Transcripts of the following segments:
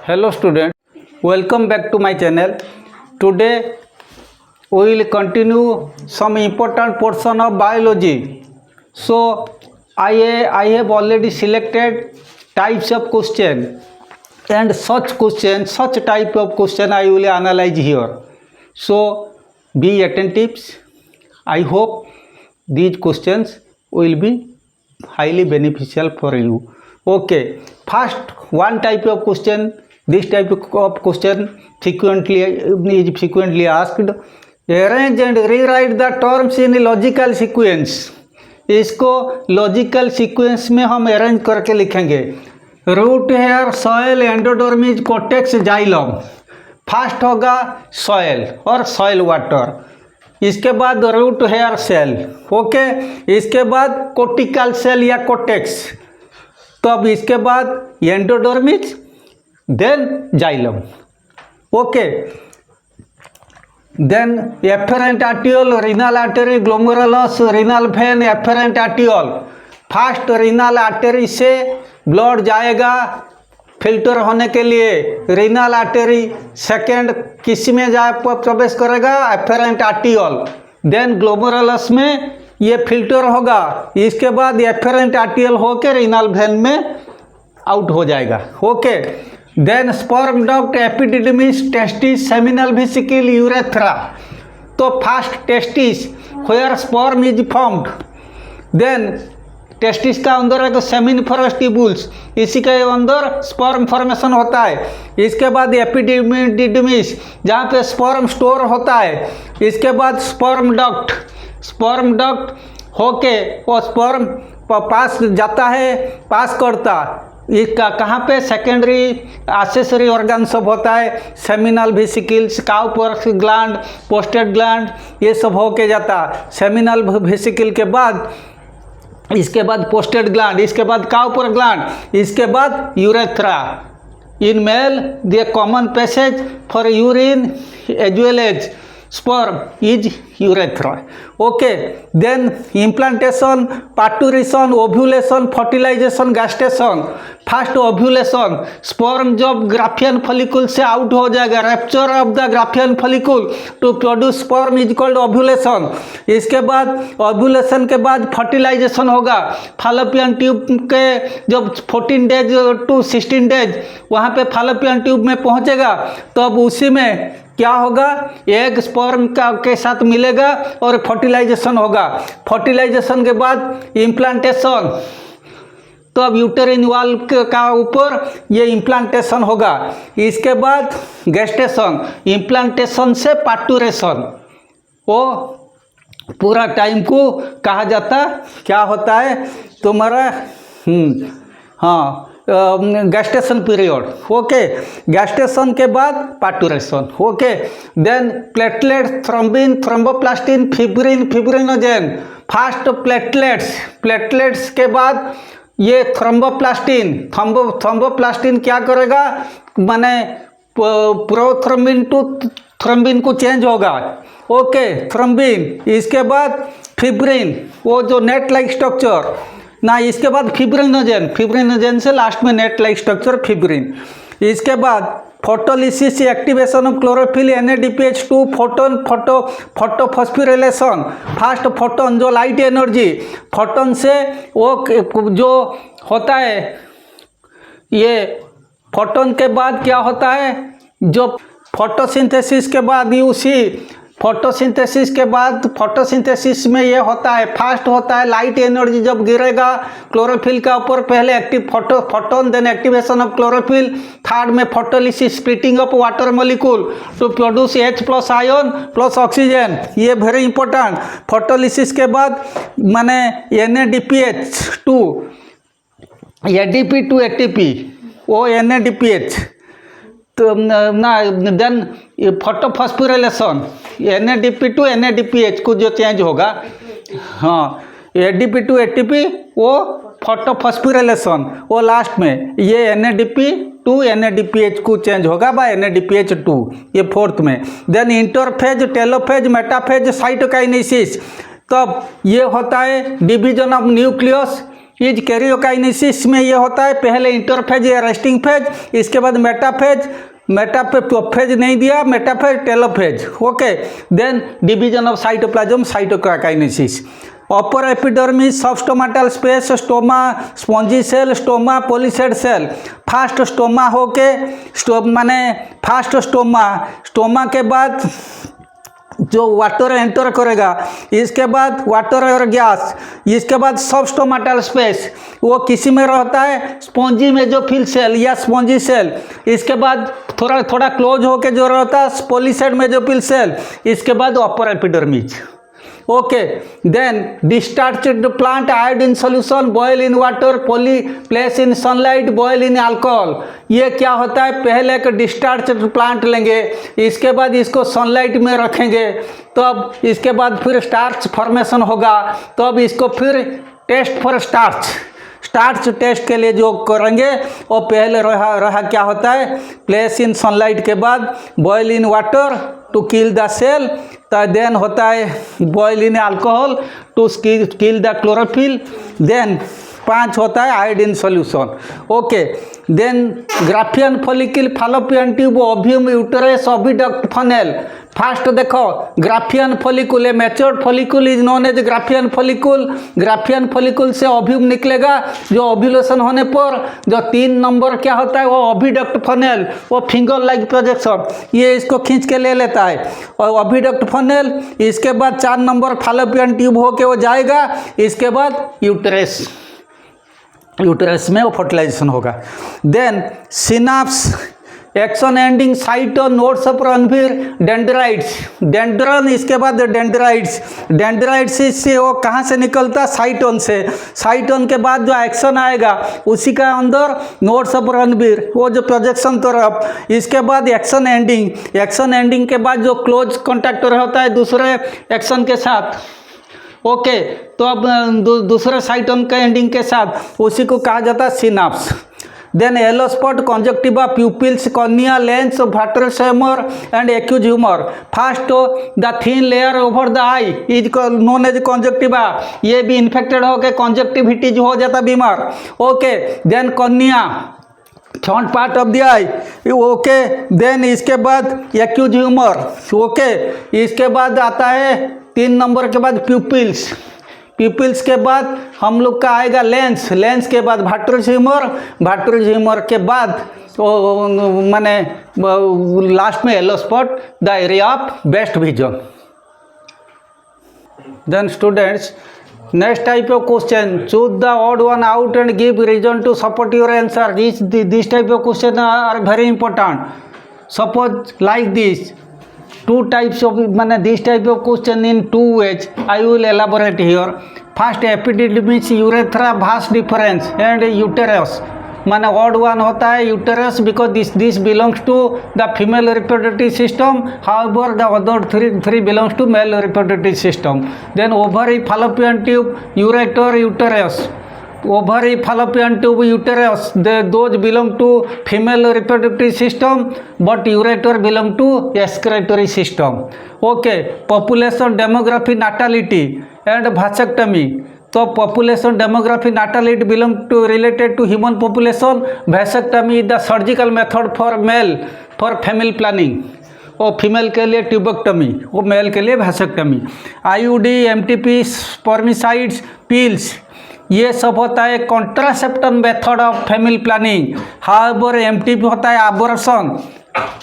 Hello student, welcome back to my channel. Today we will continue some important portion of biology. So I have already selected types of question, and such type of question I will analyze here. So be attentive. I hope these questions will be highly beneficial for you. Okay, first one type of question. This type of question is frequently asked. Arrange and rewrite the terms in logical sequence. इसको logical sequence में हम arrange करके लिखेंगे. Root hair, soil, endodermis, cortex, xylem. First होगा soil और soil water. इसके बाद root hair cell. Okay, इसके बाद कोटिकल सेल या कोटेक्स. तो अब इसके बाद endodermis, then xylem. Okay, then efferent arteriole, renal artery, glomerulus, renal vein, efferent arteriole. First renal artery से ब्लड जाएगा फिल्टर होने के लिए रीनल आर्टरी. सेकेंड किस में जाए प्रवेश करेगा? Efferent arteriole. देन ग्लोमेरुलस में ये फिल्टर होगा. इसके बाद एफेरेंट आर्टियोल होकर रीनल वेन में आउट हो जाएगा. Okay, then sperm duct, epididymis, testis, seminal vesicle, urethra. तो first testis where sperm is formed. Then testis का अंदर एक सेमिनिफरस ट्यूबुल्स, इसी के अंदर स्पर्म फॉर्मेशन होता है. इसके बाद एपिडिडमिस जहाँ पे स्पर्म स्टोर होता है. इसके बाद स्पर्म डक्ट होके वो स्पर्म पास जाता है, पास करता. इसका कहाँ पे? सेकेंडरी एक्सेसरी ऑर्गन सब होता है. Seminal vesicles, Cowper's gland, posted gland, ये सब होके जाता. सेमिनल वेसिकल के बाद इसके बाद पोस्टेड ग्लैंड, इसके बाद काउपर ग्लैंड, इसके बाद urethra. In male the common passage for urine as well as sperm is urethra. Okay, then implantation, parturition, ovulation, fertilization, gestation. First ovulation, sperm जब ग्राफियन फॉलिकल से आउट हो जाएगा, rupture of the Graafian follicle to produce sperm is called ovulation. इसके बाद ovulation के बाद fertilisation होगा. Fallopian tube के जब 14 डेज टू 16 डेज वहाँ पे फैलोपियन ट्यूब में पहुँचेगा, तो अब उसी में क्या होगा? एग स्पर्म के साथ मिलेगा और फर्टिलाइजेशन होगा. फर्टिलाइजेशन के बाद इम्प्लांटेशन. तो अब यूटेरिन वॉल का ऊपर ये इम्प्लांटेशन होगा. इसके बाद गेस्टेशन, इम्प्लांटेशन से पार्टुरेशन. वो पूरा टाइम को कहा जाता क्या होता है तुम्हारा? हाँ, गैस्टेशन पीरियड. ओके, गैस्टेशन के बाद parturition. Okay, then platelet, thrombin, thromboplastin, fibrin, fibrinogen. First platelets के बाद ये थ्रोम्बोप्लास्टिन क्या करेगा? माने प्रोथ्रोम्बिन टू थ्रोम्बिन को चेंज होगा. Okay, thrombin. इसके बाद फिब्रिन, वो जो नेट लाइक स्ट्रक्चर ना. इसके बाद फिब्रिनोजेन से लास्ट में नेट लाइक स्ट्रक्चर फिब्रिन. इसके बाद photolysis, activation of chlorophyll, NADPH2, photophosphorylation. First photon जो लाइट एनर्जी, फोटोन से वो जो होता है, ये फोटोन के बाद क्या होता है? जो फोटोसिंथेसिस के बाद उसी फोटोसिंथेसिस में ये होता है. फर्स्ट होता है लाइट एनर्जी जब गिरेगा क्लोरोफिल का ऊपर, पहले active photon, then activation of chlorophyll. Third में photolysis, splitting of water molecule to produce H+ ion plus oxygen. ये वेरी इंपॉर्टेंट. फोटोलिसिस के बाद माने NADPH2, ADP टू ATP, वो NADPH. तो ना, then photophosphorylation, NADP to NADPH को जो चेंज होगा. हाँ, ADP टू ATP वो फोटोफॉस्फोरिलेशन, वो लास्ट में ये NADP टू NADPH को चेंज होगा बाय NADPH2, ये फोर्थ में. Then interphase, telophase, metaphase, cytokinesis. तब ये होता है division of nucleus. Is karyokinesis में ये होता है, पहले इंटरफेज या रेस्टिंग फेज, इसके बाद मेटाफेज, मेटाफेज नहीं दिया, metaphase telophase. Okay, then division of cytoplasm, cytokinesis. Upper epidermis, substomatal space, stoma, spongy cell, stoma, palisade cell. First stoma होके माने फास्ट स्टोमा के बाद जो वाटर एंटर करेगा, इसके बाद वाटर और गैस, इसके बाद सबस्टोमाटल स्पेस, वो किसी में रहता है, स्पॉन्जी में जो फिल सेल या स्पॉन्जी सेल, इसके बाद थोड़ा थोड़ा क्लोज होके जो रहता है पॉलीसेड में जो फिल सेल, इसके बाद upper epidermis. Okay, then discharged plant iodine solution, boil in water, place in sunlight, boil in alcohol. ये क्या होता है, पहले एक डिस्चार्ज्ड प्लांट लेंगे, इसके बाद इसको सनलाइट में रखेंगे, तब इसके बाद फिर स्टार्च फॉर्मेशन होगा, तब इसको फिर टेस्ट फॉर स्टार्च टेस्ट के लिए जो करेंगे वो पहले रहा क्या होता है, प्लेस इन सनलाइट के बाद boil in water to kill the cell, तो देन होता है boil in alcohol to kill the chlorophyll, then 5 होता है iodine solution. Okay, then Graafian follicle, fallopian tube, ovum, uterus, oviduct, funnel. First देखो, Graafian follicle, a matured follicle is known as Graafian follicle. Graafian follicle से ovum निकलेगा, जो ovulation होने पर जो 3 number क्या होता है वो ओविडक्ट फनेल, वो फिंगर लाइक प्रोजेक्शन, ये इसको खींच के ले लेता है, और ओविडक्ट फनेल, इसके बाद 4 नंबर फालोपियन ट्यूब होके वो जाएगा, इसके बाद यूटेरस में वो फर्टिलाइजेशन होगा। Then synapse, action ending site और nodes of Ranvier, dendrites, dendron, इसके बाद डेंड्राइट्स से वो कहाँ से निकलता, साइटोन से, साइटोन के बाद जो एक्शन आएगा उसी का अंदर नोड्स ऑफ रणवीर, वो जो प्रोजेक्शन तरफ, इसके बाद एक्शन एंडिंग के बाद जो क्लोज कॉन्टैक्ट होता है दूसरे एक्शन के साथ। ओके, तो अब दूसरे साइटोन के एंडिंग के साथ उसी को कहा जाता है synapse. Then yellow spot, conjunctiva, pupils, cornea, lens, vitreous humour and aqueous humour. First the thin layer over the eye is known as conjunctiva, ये भी इन्फेक्टेड होकर कंजक्टिविटीज हो जाता बीमार। Okay, then cornea, front part of the eye. Okay, then इसके बाद accused humour. Okay, इसके बाद आता है 3 नंबर के बाद प्यूपिल्स के बाद हम लोग का आएगा लेंस के बाद वाटरस ह्यूमर के बाद माने लास्ट में yellow spot, the area of best vision. Then students, next type of question, choose the odd one out and give reason to support your answer. This type of question are very important. Suppose like this, 2 types of this type of question in 2 ways I will elaborate here. First, epididymis, urethra, vast difference, and uterus. माने odd one होता है uterus because this belongs to the female reproductive system. However, the other three belongs to male reproductive system. Then ovary, fallopian tube, ureter, uterus. Ovary, fallopian tube, uterus, those belong to female reproductive system, but ureter belong to excretory system. Okay, population, demography, natality and vasectomy. So population, demography, natality belong to related to human population. Vasectomy is the surgical method for male for family planning. और female के लिए tubectomy, वो mail के लिए वैसेक्टमी। IUD, MTP, स्पर्मिसाइड्स, pills, ये सब होता है contraception method of family planning. However MTP होता है अबॉर्शन,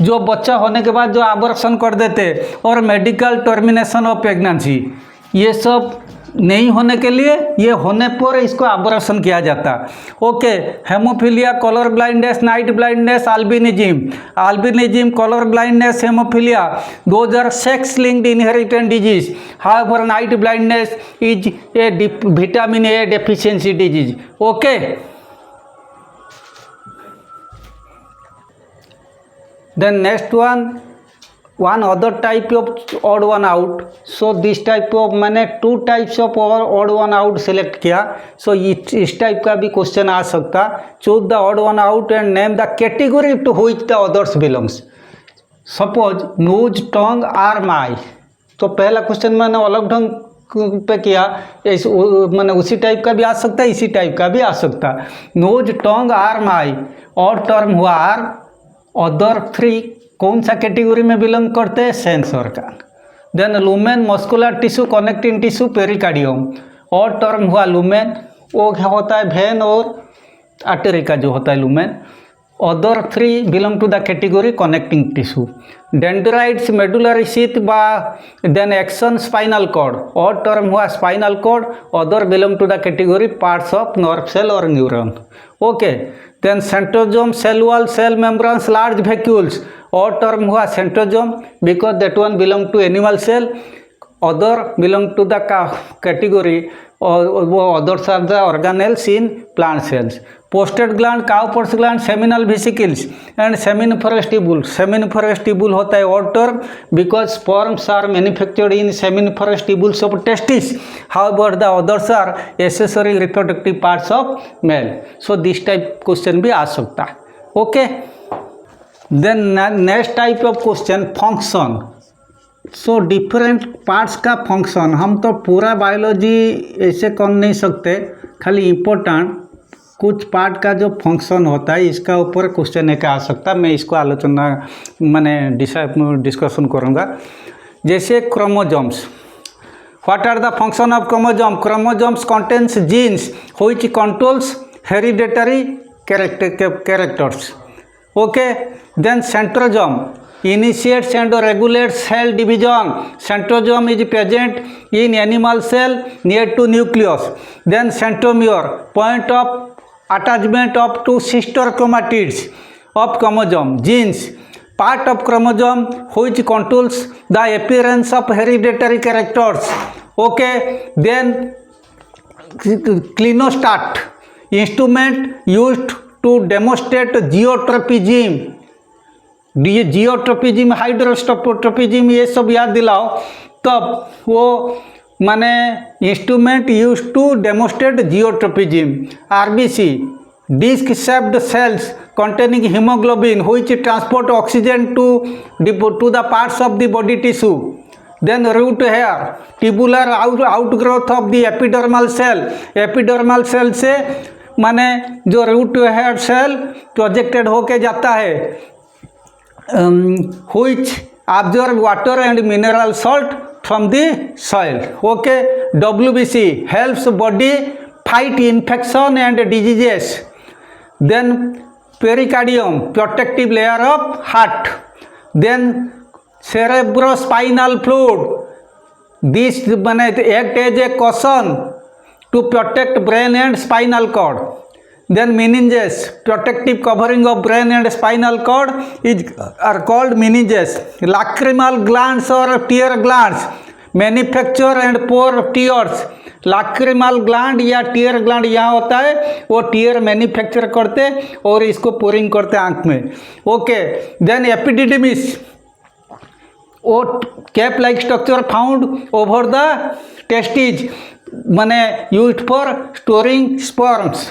जो बच्चा होने के बाद जो अबॉर्शन कर देते, और मेडिकल टर्मिनेशन ऑफ प्रेगनेंसी, ये सब नहीं होने के लिए, ये होने पर इसको अबॉर्शन किया जाता। Okay, haemophilia, colour blindness, night blindness, albinism, colour blindness, haemophilia, those are sex linked inherited disease. However night blindness is a vitamin A deficiency disease. Okay, then next one other type of odd one out. So this type of मैंने 2 types of odd one out select किया. So इस type का भी question आ सकता। Choose the odd one out and name the category to which the others belongs. Suppose nose, tongue, arm, eye. तो पहला question मैंने अलग ढंग पे किया, इस मैंने उसी टाइप का भी आ सकता है, इसी टाइप का भी आ सकता है। नोज, टंग, आर्म, आई, और टर्म हुआ आर्म। अदर 3 कौन सा कैटेगरी में बिलोंग करते हैं? Sense organ. Then lumen, muscular tissue, connecting tissue, pericardium. और टर्म हुआ लुमेन, वो क्या होता है? वेन और आर्टरी का जो होता है lumen. Other 3 belong to the category connecting tissue. Dendrites, medullary sheath बा then axon, spinal cord. Odd term हुआ spinal cord. Other belong to the category parts of nerve cell और neuron. Okay, then centrosome, cell wall, cell membranes, large vacuoles. Odd term हुआ centrosome because that one belong to animal cell. Other belong to the category, और वो others are the organelles in plant cells. Prostate gland, Cowper's gland, seminal vesicles and seminiferous tubule. Seminiferous tubule होता है और term because sperms are manufactured in seminiferous tubules of testis. However the others are accessory reproductive parts of male. So this type question भी आ सकता है। Okay, then next type of question, function. So different parts का function. हम तो पूरा biology ऐसे कर नहीं सकते, खाली इम्पोर्टेंट कुछ पार्ट का जो फंक्शन होता है इसका ऊपर क्वेश्चन एक आ सकता है। मैं इसको आलोचना मैंने डिस्कशन करूँगा। जैसे chromosomes, what are the function of chromosome? Chromosomes contains genes which controls hereditary characters. Okay, then centrosome initiates and regulates cell division. Centrosome is present in animal cell near to nucleus. Then centromere, point of attachment of two sister chromatids of chromosome. Genes, part of chromosome which controls the appearance of hereditary characters. Okay, then clinostat, instrument used to demonstrate geotropism. ये geotropism, hydrotropism, ये सब याद दिलाओ तब वो माने instrument use to demonstrate geotropism. RBC, disc shaped cells containing hemoglobin which transport oxygen to the parts of the body tissue. Then root hair, tubular outgrowth of the epidermal cell. Epidermal cell से माने जो root hair cell projected होके जाता है, which absorb water and mineral salt from the soil. Okay, WBC helps body fight infection and diseases. Then pericardium, protective layer of heart. Then cerebrospinal fluid, this act as a cushion to protect brain and spinal cord. Then meninges, protective covering of brain and spinal cord are called meninges. Lacrimal glands or tear glands manufacture and pour tears. Lacrimal gland या tear gland यहाँ होता है, वो tier manufacture करते और इसको pouring करते आंख में। ओके, देन एपिडिडिमिस, वो cap like structure found over the testes, माने used for storing sperms.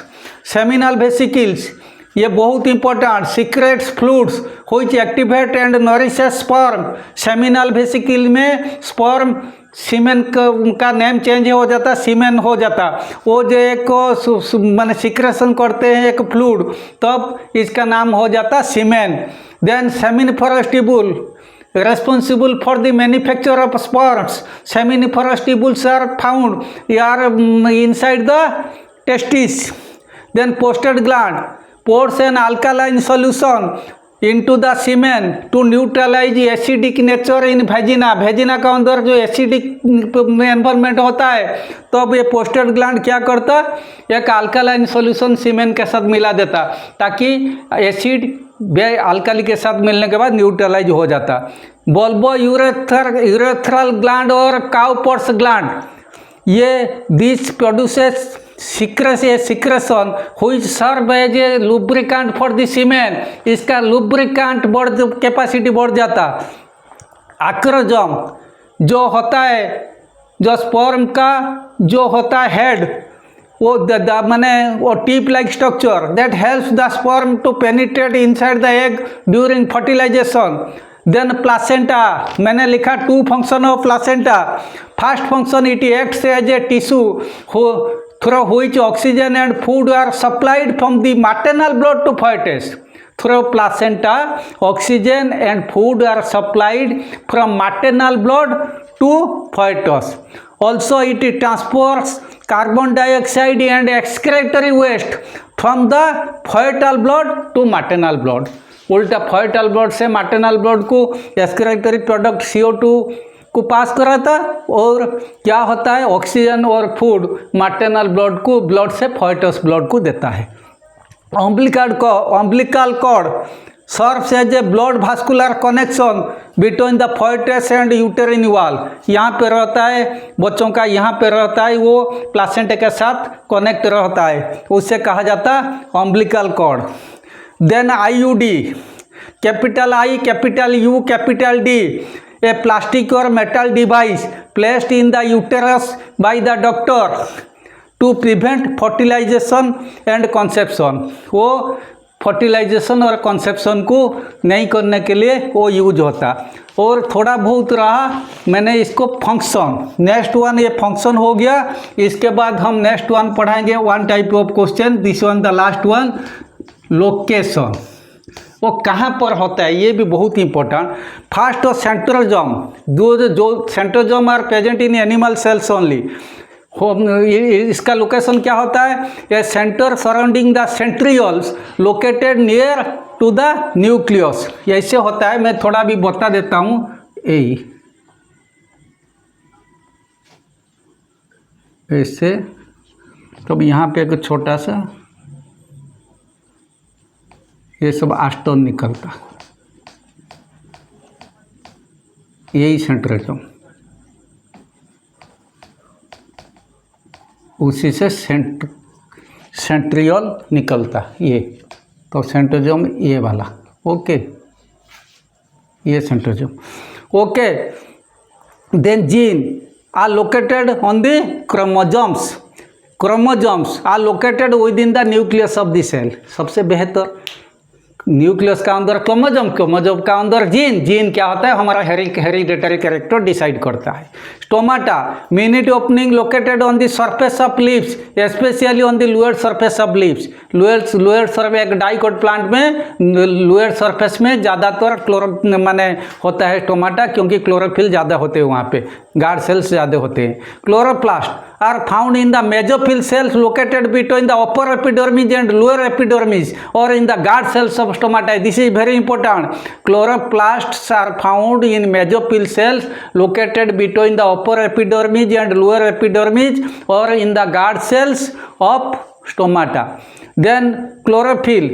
Seminal vesicles, ये बहुत important, secrets fluids which activate and nourishes sperm. Seminal vesicle में स्पर्म सीमेन का नेम चेंज हो जाता, सीमेन हो जाता, वो जो एक माने सिक्रेशन करते हैं एक फ्लूइड, तब इसका नाम हो जाता semen. Then seminiferous tubule, responsible for the manufacture of sperms. Seminiferous tubules are found inside the testis. Then posted gland pours an alkaline solution into the semen to neutralize acidic nature in vagina. vagina का अंदर जो acidic environment होता है, तो अब ये posted gland क्या करता, एक अल्कालाइन सॉल्यूशन सीमेन के साथ मिला देता ताकि एसिड अल्काली के साथ मिलने के बाद न्यूट्रलाइज हो जाता। बल्बो यूरेथ्रल ग्लैंड और काउपर्स ग्लैंड, ये this produces secretion which serve as a lubricant for the semen, इसका लुब्रिकेंट कैपेसिटी बढ़ जाता। आक्रोजोम जो होता है, जो स्पर्म का जो होता है हेड, वो माने वो tip like structure that helps the sperm to penetrate inside the egg during fertilization. Then placenta, मैंने लिखा 2 function of placenta. First function, it acts as a tissue through which oxygen and food are supplied from the maternal blood to fetus. Through placenta, oxygen and food are supplied from maternal blood to fetus. Also, it transports carbon dioxide and excretory waste from the fetal blood to maternal blood. उल्टा fetal blood से maternal blood को excretory product CO2 को पास कराता और क्या होता है, oxygen और फूड मैटरनल ब्लड को ब्लड से fetus ब्लड को देता है। umbilical cord serves as a blood vascular connection between the fetus and uterine wall। यहाँ पे रहता है बच्चों का, यहाँ पे रहता है वो प्लासेंटा के साथ कनेक्ट रहता है, उससे कहा जाता है umbilical cord। Then IUD, capital I capital U capital D, a plastic or metal device placed in the uterus by the doctor to prevent fertilization and conception। वो फर्टिलाइजेशन और कंसेप्शन को नहीं करने के लिए वो यूज होता। और थोड़ा बहुत रहा मैंने इसको फंक्शन, नेक्स्ट वन ये फंक्शन हो गया। इसके बाद हम नेक्स्ट वन पढ़ाएंगे, one type of question, this one the last one, location, वो कहाँ पर होता है ये भी बहुत इंपॉर्टेंट। फर्स्ट और सेंट्रोजोम, जो centrosome are present in animal cells only. इसका लोकेशन क्या होता है, a centre surrounding the centrioles located near to the nucleus, ऐसे होता है। मैं थोड़ा भी बता देता हूँ, ऐसे। तो यहाँ पे एक छोटा सा ये सब आस्टोन निकलता, यही सेंट्रोजोम, उसी से सेंट्रियोल निकलता ये। तो सेंट्रोजोम ये वाला, ओके, ये centrosome, okay. Then gene are located on the chromosomes, chromosomes are located within the nucleus of the cell. सबसे बेहतर न्यूक्लियस का अंदर क्रोमोजोम, क्रोमोजोम का अंदर जीन, जीन क्या होता है, हमारा हेरिडेटरी कैरेक्टर डिसाइड करता है। Stomata, minute opening located on the surface of leaves, specially on the lower surface of leaves. Lower surface, एक डाइकोट प्लांट में लोअर सरफेस में ज़्यादातर माने होता है स्टोमाटा, क्योंकि क्लोरोफिल ज़्यादा होते हैं वहाँ पे, गार्ड सेल्स ज़्यादा होते हैं। Chloroplast are found in the mesophyll cells located between the upper epidermis and lower epidermis or in the guard cells of stomata. This is very important. Chloroplasts are found in mesophyll cells located between the upper epidermis and lower epidermis or in the guard cells of stomata. Then chlorophyll.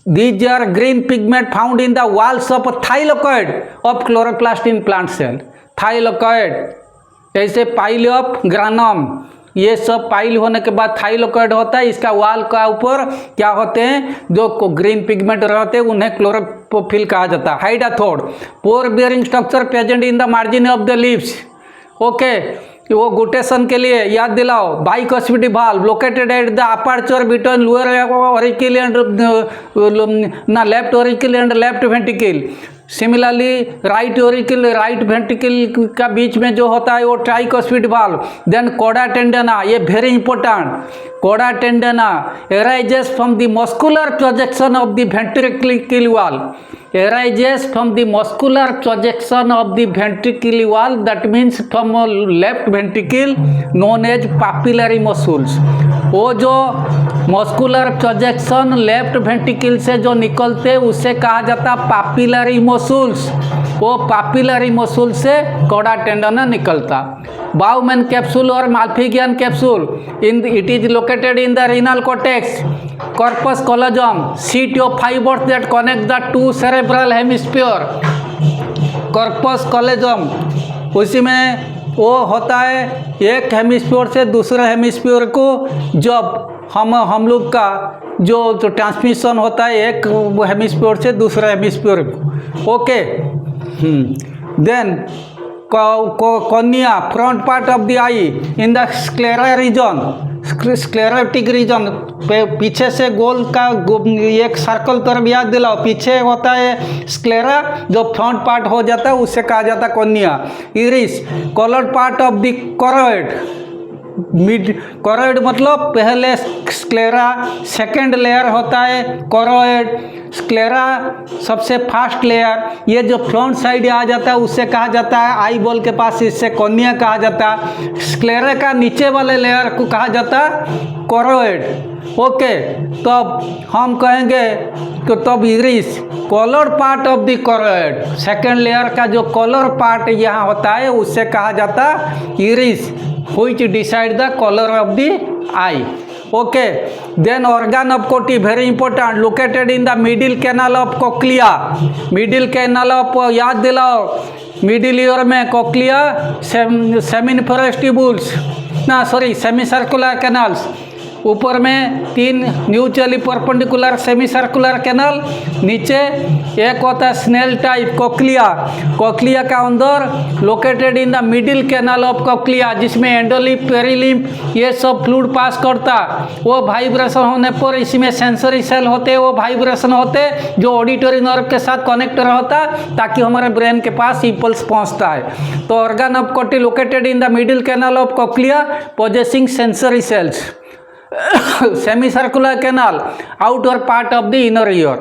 These are green pigment found in the walls of thylakoid of chloroplast in plant cell. Thylakoid जैसे pile of ग्रानम, ये सब pile होने के बाद thylakoid होता है, इसका वाल का ऊपर क्या होते हैं, जो ग्रीन पिगमेंट रहते हैं उन्हें क्लोरोफिल कहा जाता है। Hydathode, pore bearing structure present in the margin of the leaves, okay. वो गुटेशन के लिए याद दिलाओ, bicuspid valve located at the aperture between lower auricle and left auricle and left ventricle. Similarly right auricle right ventricle का बीच में जो होता है वो ट्राइकोस्पिड वाल्व। देन कोडा टेंडना, ये वेरी इंपॉर्टेंट, कोडा टेंडना arises from the muscular projection of the ventricular wall, arises from the muscular projection of the ventricular wall, that means from left ventricle known as papillary muscles। वो जो muscular projection left ventricle से जो निकलते उससे कहा जाता पापिलरी muscles. वो पापिलरी muscle से कोडा टेंडन निकलता। बाउमैन कैप्सूल और Malpighian capsule, it is located in the renal cortex. Corpus callosum, sheet of fibres that connect the two cerebral hemisphere. Corpus callosum, उसी में वो होता है एक हेमिस्फीयर से दूसरे हेमिस्फीयर को जब हम लोग का जो ट्रांसमिशन होता है एक हेमिस्फीयर से दूसरे हेमिस्फीयर को, okay. Then cornea, front part of the eye in the sclera region, sclerotic region, पीछे से गोल का एक सर्कल तरफ याद दिलाओ, पीछे होता है स्क्लेरा, जो फ्रंट पार्ट हो जाता है उससे कहा जाता है cornea. Iris, collared part of the choroid, mid choroid मतलब पहले स्क्लेरा, सेकेंड लेयर होता है कोरोइड, स्क्लेरा सबसे फास्ट लेयर, ये जो फ्रंट साइड आ जाता है उससे कहा जाता है आई बॉल के पास, इससे कॉर्निया कहा जाता है। स्क्लेरा का नीचे वाले लेयर को कहा जाता है कोरोइड। ओके, तब हम कहेंगे तो तब iris, colour part of the choroid, second layer का जो कॉलर पार्ट यहाँ होता है उससे कहा जाता है iris, which decide the color of the eye. Okay, then organ of Corti, very important, located in the middle canal of cochlea. Middle canal of याद दिलाओ, मिडिल ईयर में कोक्लिया, सेमिनिफरस ट्यूब्यूल्स, ना सॉरी सेमी सर्कुलर कैनाल्स, ऊपर में 3 mutually perpendicular semi circular canal, नीचे एक होता है स्नेल टाइप कोक्लिया, कोक्लिया का अंदर located in the middle canal of cochlea, जिसमें एंडोलिप, पेरिलिम्फ ये सब फ्लूइड पास करता, वो वाइब्रेशन होने पर इसमें सेंसरी सेल होते, वो वाइब्रेशन होते जो ऑडिटरी नर्व के साथ कनेक्ट होता ताकि हमारे ब्रेन के पास इंपल्स पहुंचता है। तो ऑर्गन ऑफ कोटी located in the middle canal of cochlea possessing sensory sales, semicircular canal, outer part of the inner ear.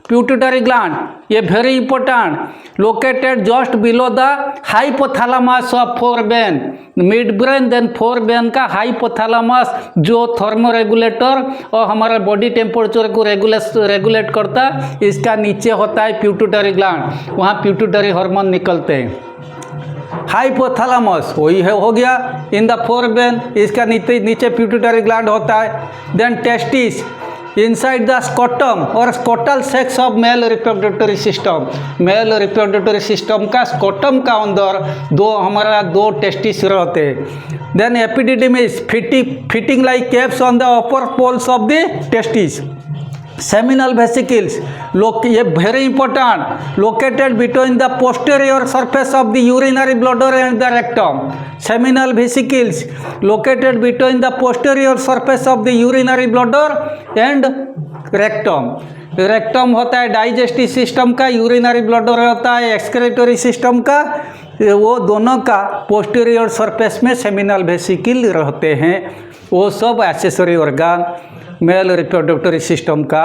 Pituitary gland, ये very important, located just below the hypothalamus of forebrain, midbrain then forebrain का hypothalamus जो thermoregulator और हमारा body temperature को regulate करता, इसका नीचे होता है प्यूटिटरी ग्लैंड, वहाँ प्यूटिटरी हार्मोन निकलते हैं। हाइपोथैलेमस वही है, हो गया इन द फोरब्रेन, इसका नीचे प्यूटिटरी ग्लैंड होता है। Then testis inside the scrotum और scrotal sacs of male reproductive system, male reproductive system का स्कोटम का अंदर हमारा दो टेस्टिस रहते हैं। Then epididymis fitting like caps on the upper poles of the testis. Seminal vesicles, ये very important, located between the posterior surface of the urinary bladder and the rectum. Seminal vesicles located between the posterior surface of the urinary bladder and rectum. Rectum होता है digestive system का, urinary bladder होता है excretory system का, वो दोनों का posterior surface में सेमिनल वेसिकल रहते हैं, वो सब accessory organ male reproductive system का।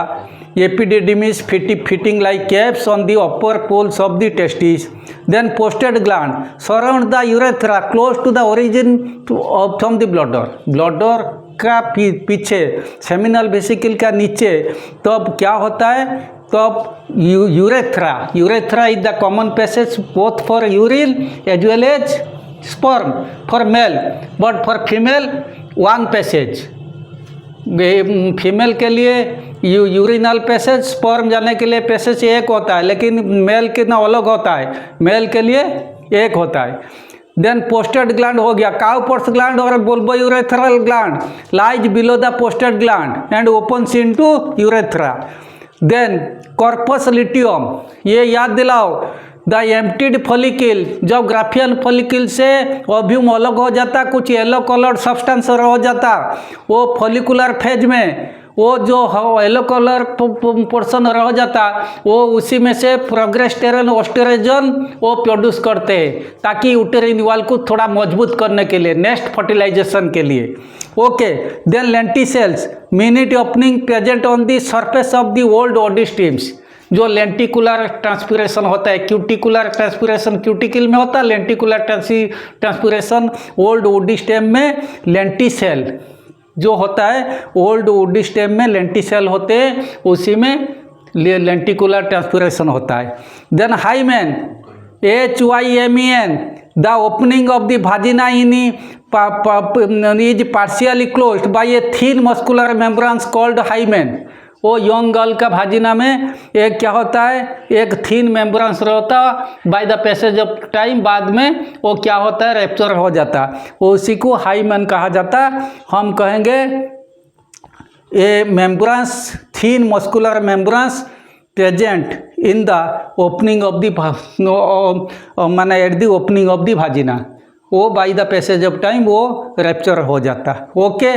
Epididymis fitting like caps on the upper poles of the testis. Then prostate gland surround the urethra close to the origin from the bladder, bladder का पीछे seminal vesicle का नीचे तब क्या होता है, तब urethra is the common passage both for urine as well as sperm for male, but for female one passage. Female के लिए यूरिनल पैसेज, स्पर्म जाने के लिए पैसेज एक होता है, लेकिन मेल कितना अलग होता है, मेल के लिए एक होता है। देन पोस्टेड ग्लैंड हो गया, काउपर्स ग्लैंड और bulbourethral gland lies below the prostate gland and opens into urethra. Then corpus luteum, ये याद दिलाओ, द एम्प्टीड फॉलिकल, जब ग्राफियन फॉलिकल से ओव्यूम अलग हो जाता, कुछ येलो कलर सब्सटेंस हो जाता, वो फॉलिकुलर फेज में वो जो येलो कलर पोर्शन रह जाता, वो उसी में से प्रोगेस्टेरोन ओस्ट्रोजन वो प्रोड्यूस करते हैं ताकि यूटेरिन वॉल को थोड़ा मजबूत करने के लिए, नेक्स्ट फर्टिलाइजेशन के लिए। Okay, then lenticels minute opening present on the surface of the old woody stems, जो लेंटिकुलर ट्रांसपिरेशन होता है, क्यूटिकुलर ट्रांसपिरेशन क्यूटिकल में होता है, लेंटिकुलर ट्रांसपिरेशन ओल्ड ओडिस्टेम में लेंटिसेल जो होता है, ओल्ड ओडिस्टेम में लेंटिसेल होते हैं, उसी में लेंटिकुलर ट्रांसपिरेशन होता है। Then hymen HYMEN, the opening of the vagina is partially closed by a thin muscular membranes called hymen. वो यंग गर्ल का भाजिना में एक क्या होता है, एक थीन मेम्ब्रेन्स रहता, by the passage of time बाद में वो क्या होता है, रेप्चर हो जाता, वो उसी को हाइमेन कहा जाता। हम कहेंगे ये membranes, thin muscular membranes present in the opening of the माने at the opening of the vagina. वो by the passage of time वो रैप्चर हो जाता। Okay,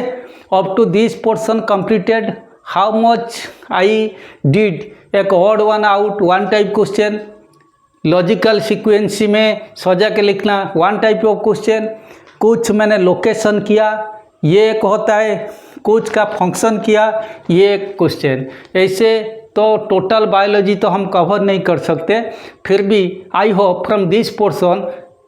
up to this portion completed, how much I did, एक odd one out, one type question. Logical sequence में सजा के लिखना, वन टाइप ऑफ क्वेश्चन। कुछ मैंने लोकेशन किया, ये एक होता है। कुछ का फंक्शन किया, ये एक क्वेश्चन। ऐसे तो टोटल बायोलॉजी तो हम कवर नहीं कर सकते, फिर भी I hope from this portion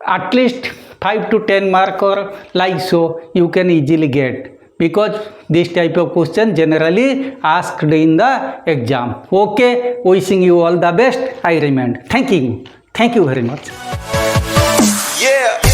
at least 5 to 10 mark or like so you can easily get, because this type of question generally asked in the exam. Okay, wishing you all the best. I remain. Thank you very much. Yeah.